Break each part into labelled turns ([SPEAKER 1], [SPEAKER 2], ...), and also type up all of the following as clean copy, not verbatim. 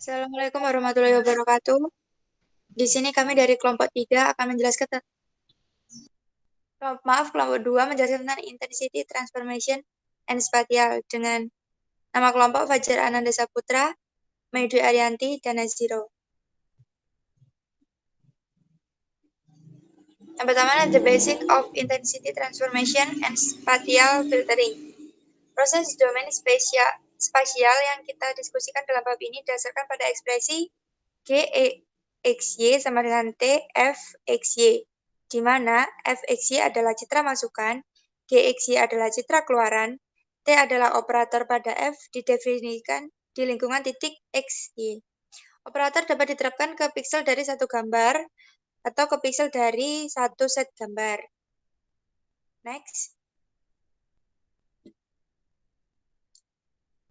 [SPEAKER 1] Assalamualaikum warahmatullahi wabarakatuh. Di sini kami dari kelompok 3 akan menjelaskan kelompok 2 menjelaskan tentang intensity transformation and spatial dengan nama kelompok Fajar Ananda Saputra, Maidwi Arianti, dan Naziro. Yang pertama adalah the basic of intensity transformation and spatial filtering. Proses domain spasial yang kita diskusikan dalam bab ini didasarkan pada ekspresi Gxy sama dengan Tfxy, di mana Fxy adalah citra masukan, Gxy adalah citra keluaran, T adalah operator pada F didefinisikan di lingkungan titik Xy. Operator dapat diterapkan ke piksel dari satu gambar atau ke piksel dari satu set gambar. Next.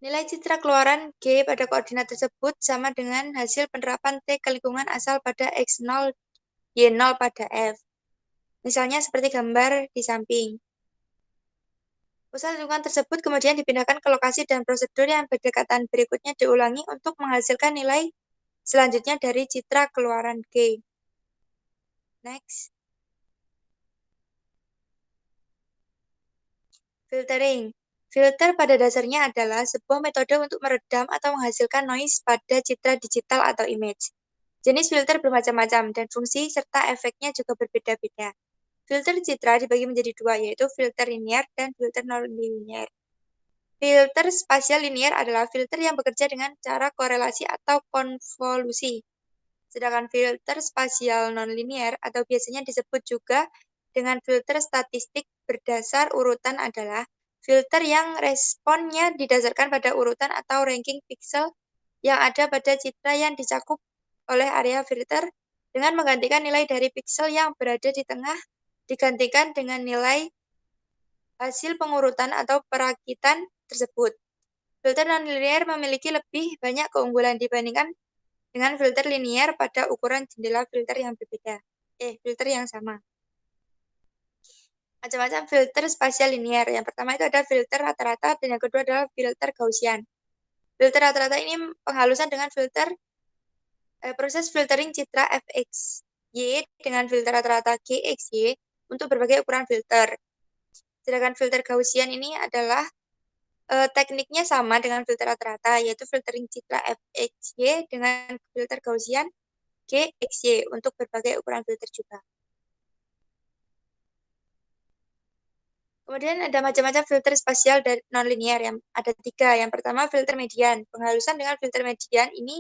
[SPEAKER 1] Nilai citra keluaran G pada koordinat tersebut sama dengan hasil penerapan T ke lingkungan asal pada X0, Y0 pada F. Misalnya seperti gambar di samping. Pusat lingkungan tersebut kemudian dipindahkan ke lokasi dan prosedur yang berdekatan berikutnya diulangi untuk menghasilkan nilai selanjutnya dari citra keluaran G. Next. Filtering. Filter pada dasarnya adalah sebuah metode untuk meredam atau menghasilkan noise pada citra digital atau image. Jenis filter bermacam-macam dan fungsi serta efeknya juga berbeda-beda. Filter citra dibagi menjadi dua, yaitu filter linear dan filter non-linear. Filter spasial linear adalah filter yang bekerja dengan cara korelasi atau konvolusi. Sedangkan filter spasial non-linear atau biasanya disebut juga dengan filter statistik berdasar urutan adalah filter yang responnya didasarkan pada urutan atau ranking pixel yang ada pada citra yang dicakup oleh area filter dengan menggantikan nilai dari pixel yang berada di tengah digantikan dengan nilai hasil pengurutan atau perakitan tersebut. Filter non-linear memiliki lebih banyak keunggulan dibandingkan dengan filter linear pada ukuran jendela filter yang berbeda. Filter yang sama. Macam-macam filter spasial linear. Yang pertama itu ada filter rata-rata dan yang kedua adalah filter Gaussian. Filter rata-rata ini penghalusan dengan proses filtering citra Fxy dengan filter rata-rata Gxy untuk berbagai ukuran filter. Sedangkan filter Gaussian ini adalah tekniknya sama dengan filter rata-rata, yaitu filtering citra Fxy dengan filter Gaussian Gxy untuk berbagai ukuran filter juga. Kemudian ada macam-macam filter spasial dan non-linear yang ada 3. Yang pertama filter median. Penghalusan dengan filter median ini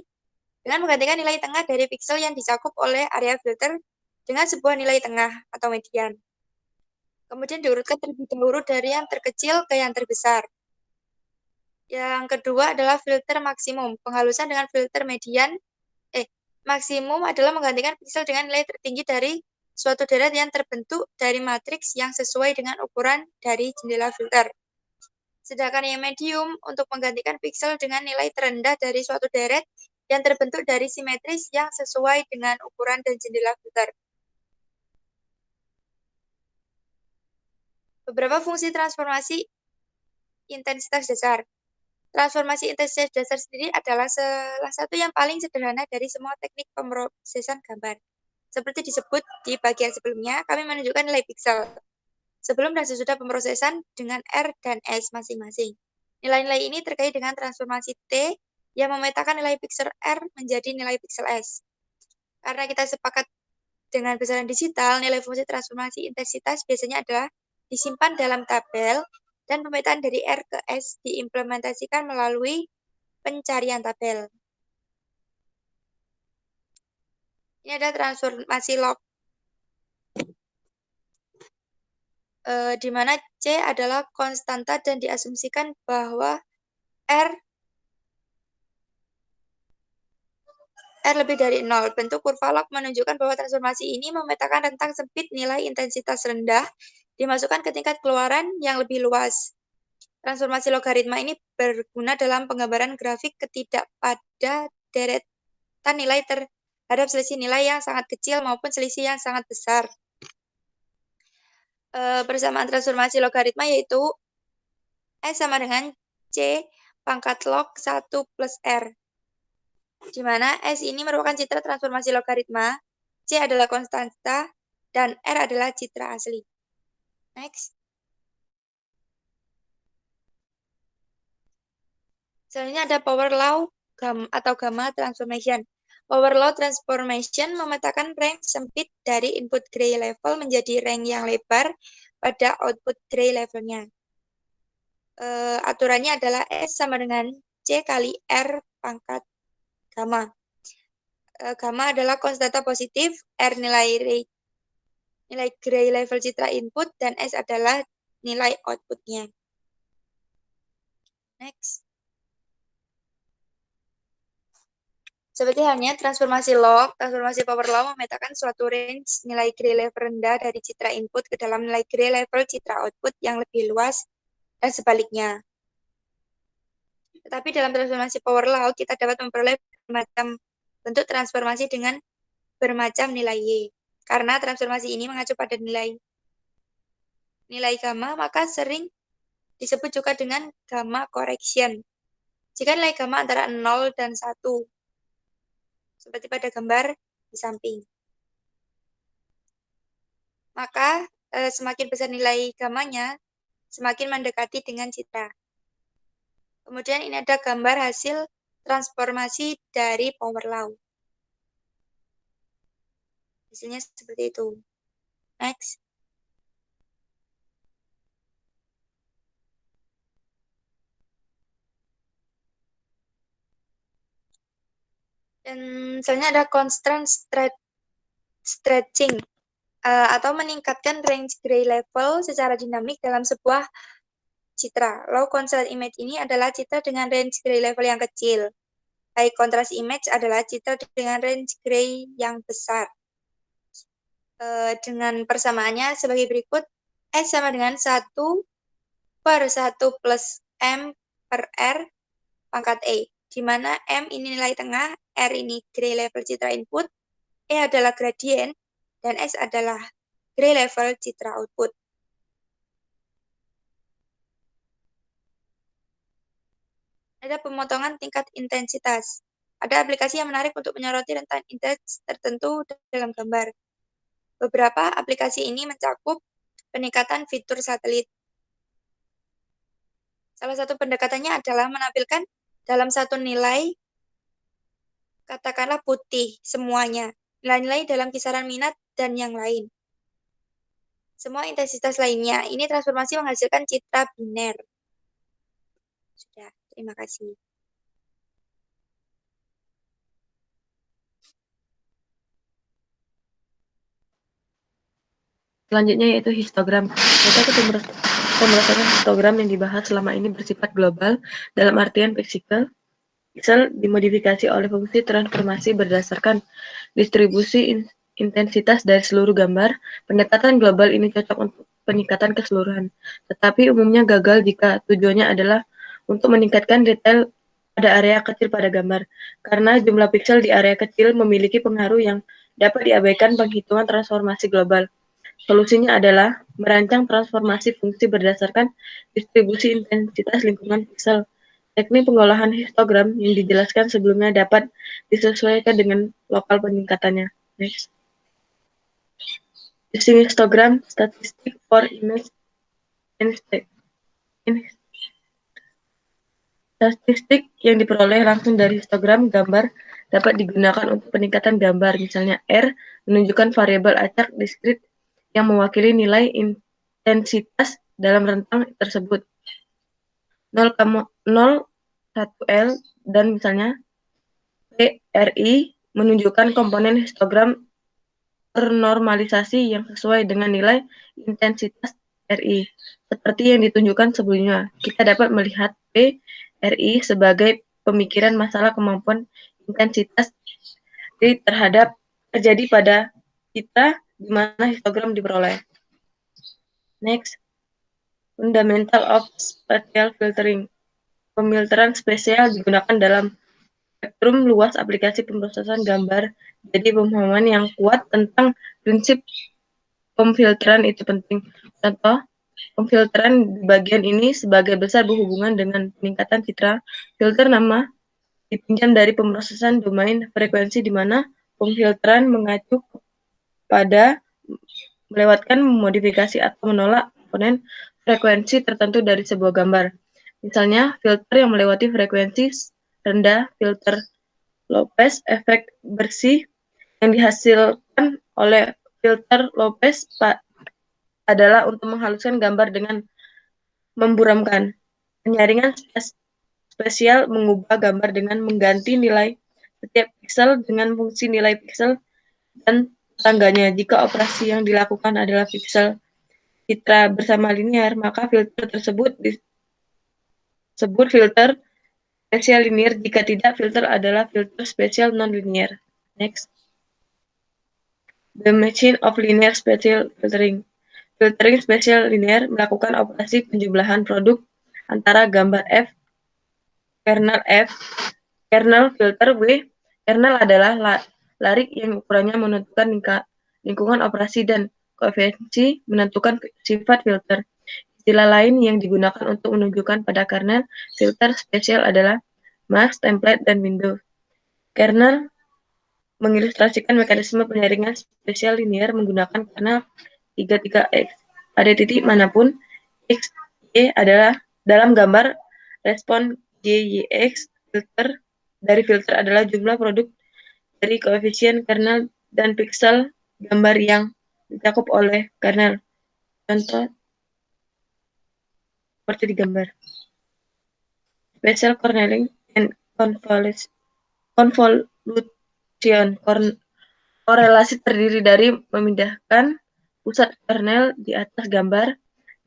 [SPEAKER 1] dengan menggantikan nilai tengah dari pixel yang dicakup oleh area filter dengan sebuah nilai tengah atau median. Kemudian diurutkan terlebih dahulu dari yang terkecil ke yang terbesar. Yang kedua adalah filter maksimum. Penghalusan dengan filter median. Maksimum adalah menggantikan pixel dengan nilai tertinggi dari suatu deret yang terbentuk dari matriks yang sesuai dengan ukuran dari jendela filter. Sedangkan yang medium untuk menggantikan pixel dengan nilai terendah dari suatu deret yang terbentuk dari simetris yang sesuai dengan ukuran dan jendela filter. Beberapa fungsi transformasi intensitas dasar. Transformasi intensitas dasar sendiri adalah salah satu yang paling sederhana dari semua teknik pemrosesan gambar. Seperti disebut di bagian sebelumnya, kami menunjukkan nilai pixel sebelum dan sesudah pemrosesan dengan R dan S masing-masing. Nilai-nilai ini terkait dengan transformasi T yang memetakan nilai pixel R menjadi nilai pixel S. Karena kita sepakat dengan besaran digital, nilai fungsi transformasi intensitas biasanya adalah disimpan dalam tabel dan pemetaan dari R ke S diimplementasikan melalui pencarian tabel. Ini ada transformasi log, di mana C adalah konstanta dan diasumsikan bahwa R lebih dari 0. Bentuk kurva log menunjukkan bahwa transformasi ini memetakan rentang sempit nilai intensitas rendah dimasukkan ke tingkat keluaran yang lebih luas. Transformasi logaritma ini berguna dalam penggambaran grafik ketidakpada deretan nilai terhadap selisih nilai yang sangat kecil maupun selisih yang sangat besar. Persamaan transformasi logaritma yaitu S sama dengan C pangkat log 1 plus R. di mana S ini merupakan citra transformasi logaritma, C adalah konstanta, dan R adalah citra asli. Next. Selanjutnya ada power law atau gamma transformation. Power law transformation memetakan range sempit dari input gray level menjadi range yang lebar pada output gray levelnya. Aturannya adalah S sama dengan C kali R pangkat gamma. Gamma adalah konstanta positif, R nilai gray level citra input, dan S adalah nilai outputnya. Next. Seperti halnya transformasi power law memetakan suatu range nilai gray level rendah dari citra input ke dalam nilai gray level citra output yang lebih luas dan sebaliknya. Tetapi dalam transformasi power law, kita dapat memperoleh bermacam bentuk transformasi dengan bermacam nilai Y. Karena transformasi ini mengacu pada nilai gamma, maka sering disebut juga dengan gamma correction. Jika nilai gamma antara 0 dan 1, seperti pada gambar di samping. Maka semakin besar nilai gammanya, semakin mendekati dengan citra. Kemudian ini ada gambar hasil transformasi dari power law. Hasilnya seperti itu. Next. Dan selanjutnya ada constant stretching atau meningkatkan range gray level secara dinamik dalam sebuah citra. Low contrast image ini adalah citra dengan range gray level yang kecil. High contrast image adalah citra dengan range gray yang besar. Dengan persamaannya sebagai berikut. S sama dengan 1/1 plus M per R pangkat E, di mana M ini nilai tengah, R ini gray level citra input, E adalah gradient, dan S adalah gray level citra output. Ada pemotongan tingkat intensitas. Ada aplikasi yang menarik untuk menyoroti rentang intens tertentu dalam gambar. Beberapa aplikasi ini mencakup peningkatan fitur satelit. Salah satu pendekatannya adalah menampilkan dalam satu nilai, katakanlah putih semuanya, nilai-nilai dalam kisaran minat, dan yang lain. Semua intensitas lainnya. Ini transformasi menghasilkan citra biner. Sudah, terima kasih.
[SPEAKER 2] Selanjutnya yaitu histogram. Metode pemrosesan histogram yang dibahas selama ini bersifat global dalam artian pixel dimodifikasi oleh fungsi transformasi berdasarkan distribusi intensitas dari seluruh gambar. Pendekatan global ini cocok untuk peningkatan keseluruhan, tetapi umumnya gagal jika tujuannya adalah untuk meningkatkan detail pada area kecil pada gambar, karena jumlah pixel di area kecil memiliki pengaruh yang dapat diabaikan penghitungan transformasi global. Solusinya adalah merancang transformasi fungsi berdasarkan distribusi intensitas lingkungan pixel. Teknik pengolahan histogram yang dijelaskan sebelumnya dapat disesuaikan dengan lokal peningkatannya. Next. Using histogram statistic for image statistik yang diperoleh langsung dari histogram gambar dapat digunakan untuk peningkatan gambar. Misalnya R menunjukkan variabel acak diskrit yang mewakili nilai intensitas dalam rentang tersebut. 0,1 L dan misalnya PRI menunjukkan komponen histogram ternormalisasi yang sesuai dengan nilai intensitas RI. Seperti yang ditunjukkan sebelumnya, kita dapat melihat PRI sebagai pemikiran masalah kemampuan intensitas terhadap terjadi pada kita di mana histogram diperoleh. Next, fundamental of spatial filtering. Pemfilteran spesial digunakan dalam spektrum luas aplikasi pemrosesan gambar. Jadi pemahaman yang kuat tentang prinsip pemfilteran itu penting. Contoh, pemfilteran di bagian ini sebagai besar berhubungan dengan peningkatan citra. Filter nama dipinjam dari pemrosesan domain frekuensi di mana pemfilteran mengacu pada melewatkan modifikasi atau menolak komponen frekuensi tertentu dari sebuah gambar. Misalnya, filter yang melewati frekuensi rendah, filter low-pass, efek bersih yang dihasilkan oleh filter low-pass adalah untuk menghaluskan gambar dengan memburamkan. Penyaringan spesial mengubah gambar dengan mengganti nilai setiap piksel dengan fungsi nilai piksel dan tetangganya. Jika operasi yang dilakukan adalah piksel citra bersama linear, maka filter tersebut disebut filter spesial linear. Jika tidak, filter adalah filter spesial non-linear. Next. The machine of linear spatial filtering. Filtering spesial linear melakukan operasi penjumlahan produk antara gambar F, kernel filter W. Kernel adalah larik yang ukurannya menentukan lingkungan operasi dan koefisiensi menentukan sifat filter. Istilah lain yang digunakan untuk menunjukkan pada kernel filter spesial adalah mask, template, dan window. Kernel mengilustrasikan mekanisme penyaringan spesial linear menggunakan kernel 33X. Pada titik manapun X, Y adalah dalam gambar, respon GYX dari filter adalah jumlah produk dari koefisien kernel dan piksel gambar yang dicakup oleh kernel. Contoh seperti di gambar. Spatial cornelling and convolution. Korelasi terdiri dari memindahkan pusat kernel di atas gambar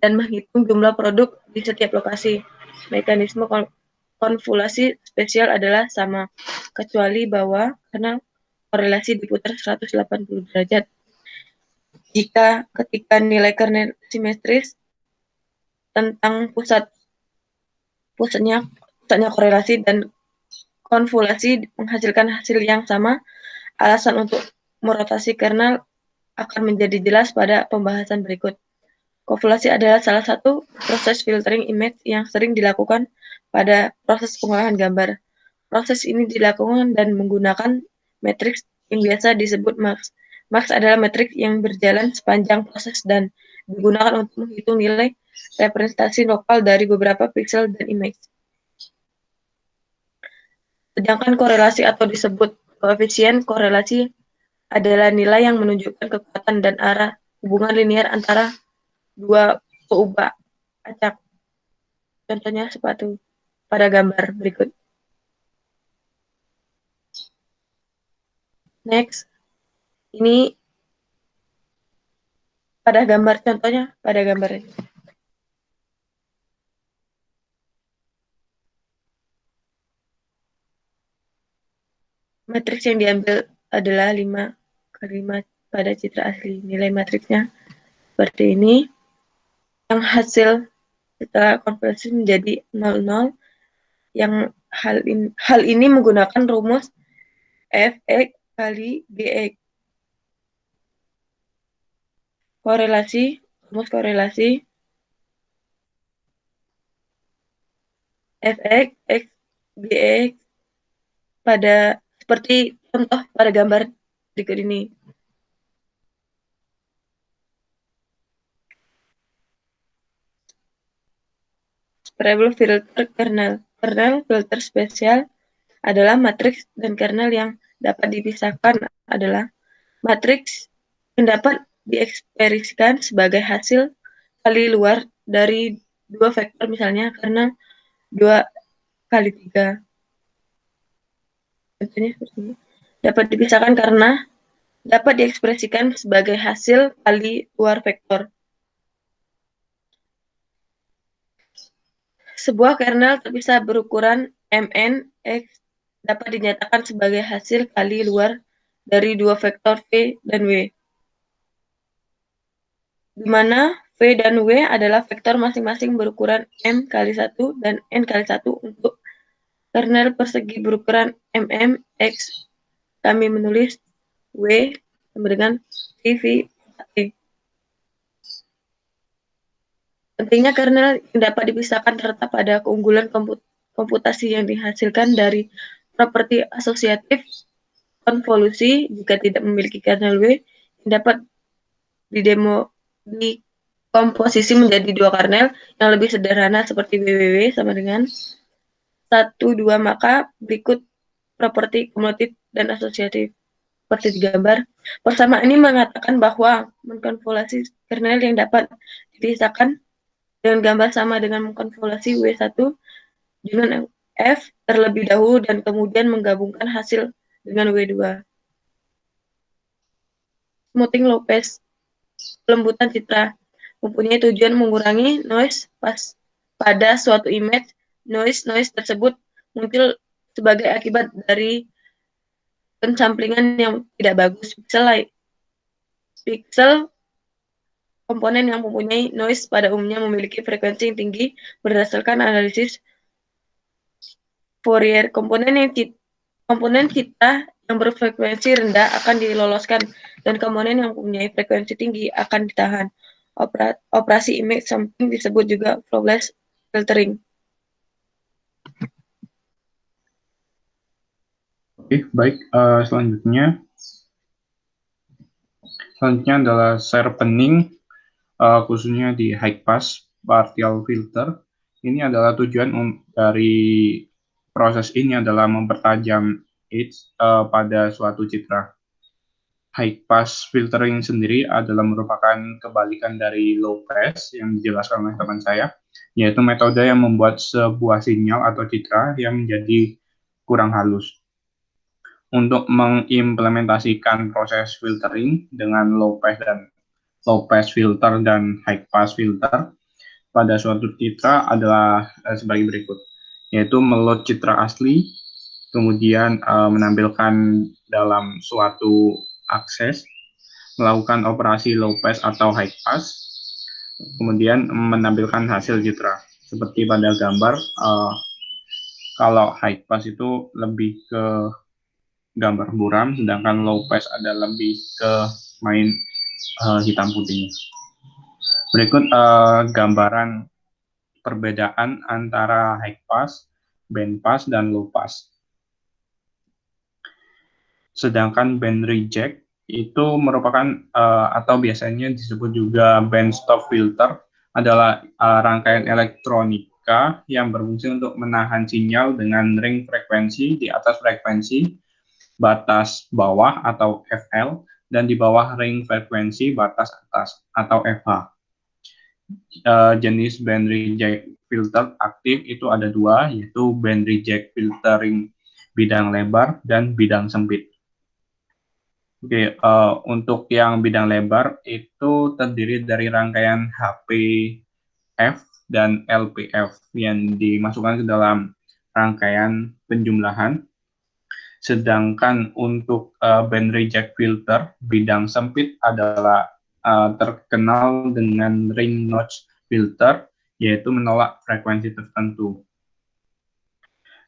[SPEAKER 2] dan menghitung jumlah produk di setiap lokasi. Mekanisme konvolasi spesial adalah sama, kecuali bahwa kernel korelasi diputar 180 derajat. Ketika nilai kernel simetris tentang pusatnya korelasi dan konvolasi menghasilkan hasil yang sama, alasan untuk merotasi kernel akan menjadi jelas pada pembahasan berikut. Konvolasi adalah salah satu proses filtering image yang sering dilakukan pada proses pengolahan gambar. Proses ini dilakukan dan menggunakan matriks yang biasa disebut mask. Mask adalah matriks yang berjalan sepanjang proses dan digunakan untuk menghitung nilai representasi lokal dari beberapa piksel dan image. Sedangkan korelasi atau disebut koefisien korelasi adalah nilai yang menunjukkan kekuatan dan arah hubungan linear antara dua peubah acak. Contohnya sepatu pada gambar berikut. Next. Ini pada gambar, contohnya pada gambar ini. Matriks yang diambil adalah 5x5 pada citra asli. Nilai matriksnya seperti ini. Yang hasil setelah konversi menjadi 00. Yang hal ini menggunakan rumus Fx kali Gx. Rumus korelasi Fx x Gx pada seperti contoh pada gambar berikut ini. Spreadable filter kernel. Kernel filter spesial adalah matriks dan kernel yang dapat dipisahkan adalah matriks yang dapat diekspresikan sebagai hasil kali luar dari dua vektor, misalnya kernel 2 kali 3. Contohnya seperti ini. Dapat dipisahkan karena dapat diekspresikan sebagai hasil kali luar vektor. Sebuah kernel terpisah berukuran Mn X dapat dinyatakan sebagai hasil kali luar dari dua vektor V dan W, di mana V dan W adalah vektor masing-masing berukuran M kali 1 dan N kali 1 untuk kernel persegi berukuran mm X. Kami menulis W sama dengan CV T. Pentingnya kernel yang dapat dipisahkan terletak pada keunggulan komputasi yang dihasilkan dari properti asosiatif konvolusi jika tidak memiliki kernel W yang dapat dikomposisi menjadi dua kernel yang lebih sederhana seperti WWW sama dengan 1, 2, maka berikut properti kumulatif dan asosiatif seperti digambar. Persamaan ini mengatakan bahwa mengkonvolasi kernel yang dapat dipisahkan dengan gambar sama dengan mengkonvolasi W1 dengan F terlebih dahulu dan kemudian menggabungkan hasil dengan W2. Smoothing Lopez, pelembutan citra, mempunyai tujuan mengurangi noise pada suatu image. Noise tersebut muncul sebagai akibat dari pensamplingan yang tidak bagus. Pixel komponen yang mempunyai noise pada umumnya memiliki frekuensi yang tinggi berdasarkan analisis Fourier. Komponen citra yang berfrekuensi rendah akan diloloskan dan komponen yang mempunyai frekuensi tinggi akan ditahan. Operasi image sampling disebut juga flawless filtering.
[SPEAKER 3] Oke, baik. Selanjutnya adalah sharpening, khususnya di high pass partial filter. Ini adalah tujuan dari proses ini adalah mempertajam edge pada suatu citra. High pass filtering sendiri adalah merupakan kebalikan dari low pass yang dijelaskan oleh teman saya, yaitu metode yang membuat sebuah sinyal atau citra yang menjadi kurang halus. Untuk mengimplementasikan proses filtering dengan low pass filter dan high pass filter pada suatu citra adalah sebagai berikut, yaitu meload citra asli, kemudian menampilkan dalam suatu akses, melakukan operasi low pass atau high pass, kemudian menampilkan hasil citra. Seperti pada gambar, kalau high pass itu lebih ke gambar buram, sedangkan low pass ada lebih ke main hitam putihnya. Berikut gambaran perbedaan antara high pass, band pass, dan low pass. Sedangkan band reject itu merupakan atau biasanya disebut juga band stop filter adalah rangkaian elektronika yang berfungsi untuk menahan sinyal dengan ring frekuensi di atas frekuensi batas bawah atau FL dan di bawah ring frekuensi batas atas atau FH. Jenis band reject filter aktif itu ada dua, yaitu band reject filtering bidang lebar dan bidang sempit. Oke, untuk yang bidang lebar itu terdiri dari rangkaian HPF dan LPF yang dimasukkan ke dalam rangkaian penjumlahan. Sedangkan untuk band reject filter bidang sempit adalah terkenal dengan ring notch filter, yaitu menolak frekuensi tertentu.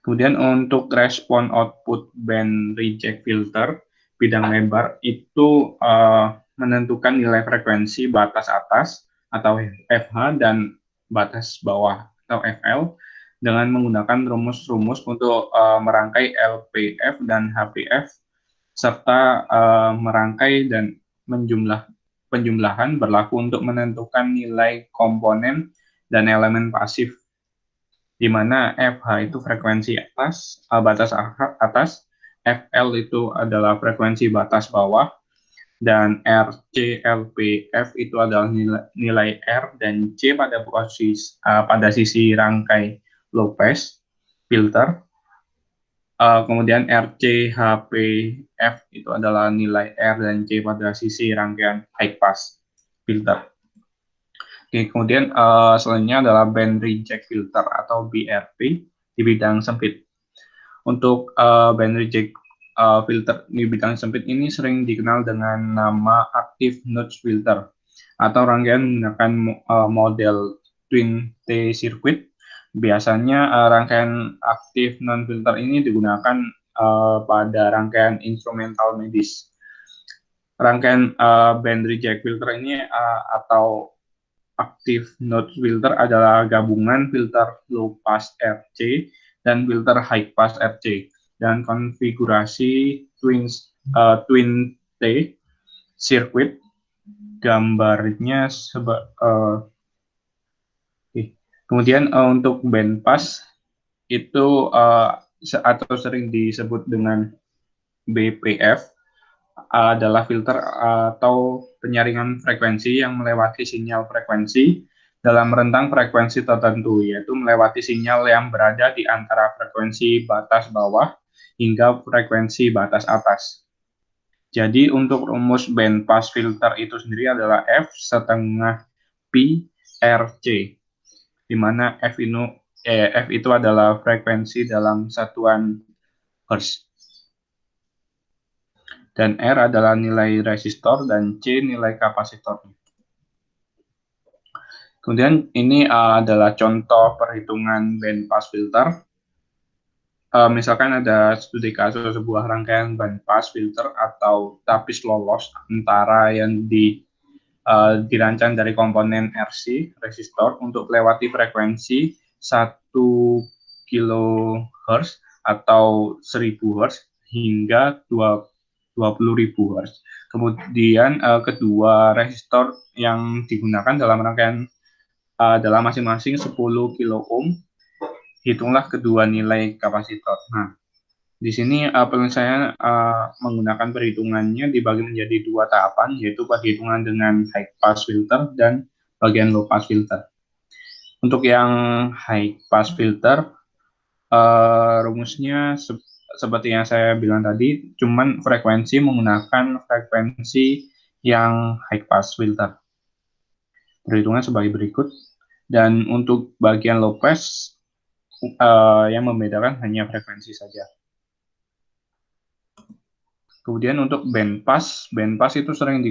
[SPEAKER 3] Kemudian untuk respon output band reject filter bidang lebar itu menentukan nilai frekuensi batas atas atau FH dan batas bawah atau FL dengan menggunakan rumus-rumus untuk merangkai LPF dan HPF serta merangkai dan penjumlahan berlaku untuk menentukan nilai komponen dan elemen pasif, di mana FH itu frekuensi atas, batas atas, FL itu adalah frekuensi batas bawah, dan RC, LPF itu adalah nilai R dan C pada sisi rangkai low pass filter. Kemudian RC, HPF itu adalah nilai R dan C pada sisi rangkaian high pass filter. Oke, kemudian selanjutnya adalah band reject filter atau BRF di bidang sempit. Untuk band reject filter di bidang sempit ini sering dikenal dengan nama active notch filter atau rangkaian menggunakan model twin T circuit. Biasanya rangkaian active non filter ini digunakan pada rangkaian instrumental medis. Rangkaian band reject filter ini atau active notch filter adalah gabungan filter low pass RC dan filter high pass RC. dan konfigurasi twin T circuit. Gambarnya kemudian untuk bandpass itu atau sering disebut dengan BPF adalah filter atau penyaringan frekuensi yang melewati sinyal frekuensi dalam rentang frekuensi tertentu, yaitu melewati sinyal yang berada di antara frekuensi batas bawah hingga frekuensi batas atas. Jadi untuk rumus bandpass filter itu sendiri adalah F setengah Pi RC, di mana F itu adalah frekuensi dalam satuan Hertz. Dan R adalah nilai resistor dan C nilai kapasitornya. Kemudian ini adalah contoh perhitungan bandpass filter. Misalkan ada studi kasus sebuah rangkaian bandpass filter atau tapis lolos antara yang dirancang dari komponen RC, resistor, untuk melewati frekuensi 1 kHz atau 1000 Hz hingga 20.000 Hz. Kemudian kedua resistor yang digunakan dalam rangkaian dalam masing-masing 10 kilo ohm, hitunglah kedua nilai kapasitor. Nah, di sini penyelesaian menggunakan perhitungannya dibagi menjadi dua tahapan, yaitu perhitungan dengan high pass filter dan bagian low pass filter. Untuk yang high pass filter, rumusnya seperti yang saya bilang tadi, cuman menggunakan frekuensi yang high pass filter. Perhitungan sebagai berikut. Dan untuk bagian low pass, yang membedakan hanya frekuensi saja. Kemudian untuk bandpass itu sering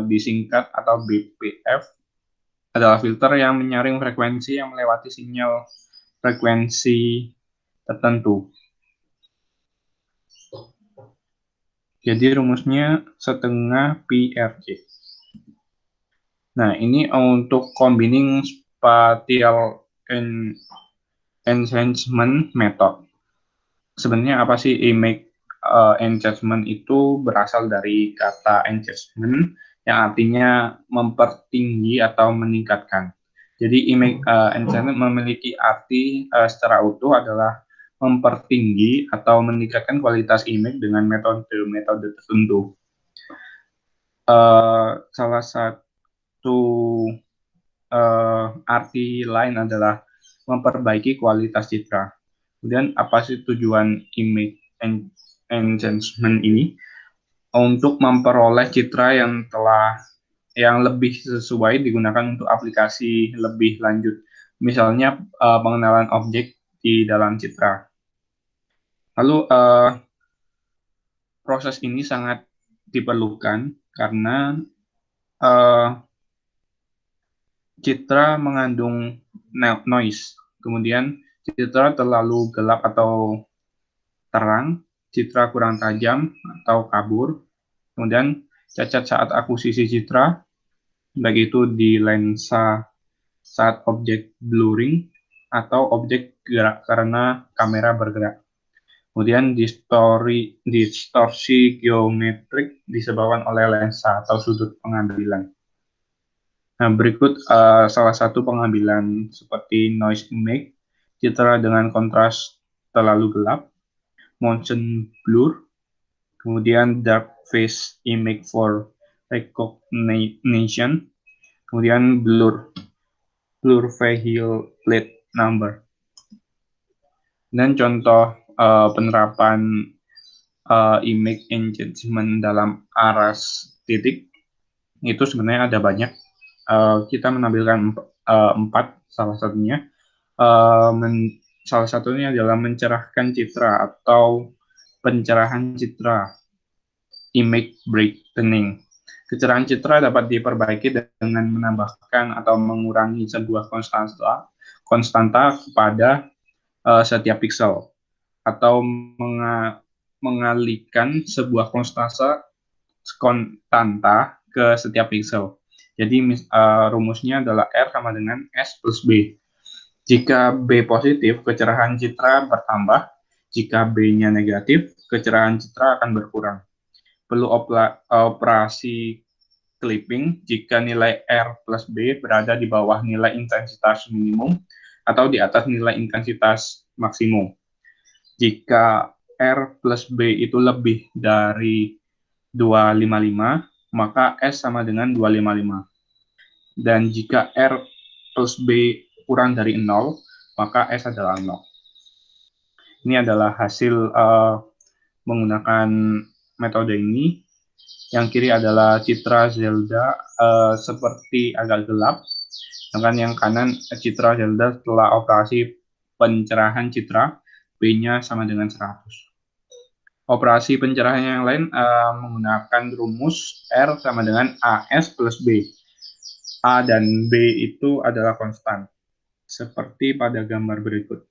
[SPEAKER 3] disingkat atau BPF, adalah filter yang menyaring frekuensi yang melewati sinyal frekuensi tertentu. Jadi rumusnya setengah Pi RC. Nah, ini untuk combining spatial enhancement method. Sebenarnya apa sih image enhancement? Itu berasal dari kata enhancement yang artinya mempertinggi atau meningkatkan. Jadi image enhancement memiliki arti secara utuh adalah mempertinggi atau meningkatkan kualitas image dengan metode tertentu. Salah satu arti lain adalah memperbaiki kualitas citra. Kemudian apa sih tujuan image enhancement ini? Untuk memperoleh citra yang lebih sesuai digunakan untuk aplikasi lebih lanjut. Misalnya pengenalan objek di dalam citra. Lalu proses ini sangat diperlukan karena citra mengandung noise. Kemudian citra terlalu gelap atau terang, citra kurang tajam atau kabur. Kemudian cacat saat akuisisi citra, baik itu di lensa saat objek blurring atau objek gerak karena kamera bergerak. Kemudian distorsi geometrik disebabkan oleh lensa atau sudut pengambilan. Nah, berikut salah satu pengambilan seperti noise image, citra dengan kontras terlalu gelap, motion blur, kemudian dark phase image for recognition, kemudian blur vehicle plate number. Dan contoh penerapan image enhancement dalam aras titik itu sebenarnya ada banyak. Kita menampilkan 4 salah satunya. Salah satunya adalah mencerahkan citra atau pencerahan citra, image brightening. Kecerahan citra dapat diperbaiki dengan menambahkan atau mengurangi sebuah konstanta kepada setiap pixel, atau mengalihkan sebuah konstanta ke setiap pixel. Jadi rumusnya adalah R sama dengan S plus B. Jika B positif, kecerahan citra bertambah. Jika B-nya negatif, kecerahan citra akan berkurang. Perlu operasi clipping jika nilai R plus B berada di bawah nilai intensitas minimum atau di atas nilai intensitas maksimum. Jika R plus B itu lebih dari 255, maka S sama dengan 255. Dan jika R plus B kurang dari 0, maka S adalah 0. Ini adalah hasil menggunakan metode ini. Yang kiri adalah citra Zelda seperti agak gelap, sedangkan yang kanan citra Zelda setelah operasi pencerahan citra, B-nya sama dengan 100. Operasi pencerahan yang lain menggunakan rumus R sama dengan AS plus B. A dan B itu adalah konstan, seperti pada gambar berikut.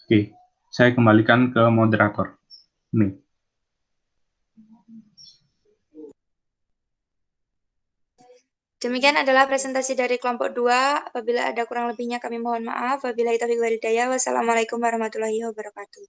[SPEAKER 3] Oke, saya kembalikan ke moderator. Nih.
[SPEAKER 1] Demikian adalah presentasi dari kelompok 2. Apabila ada kurang lebihnya kami mohon maaf. Wabillahi taufiq wal hidayah. Wassalamualaikum warahmatullahi wabarakatuh.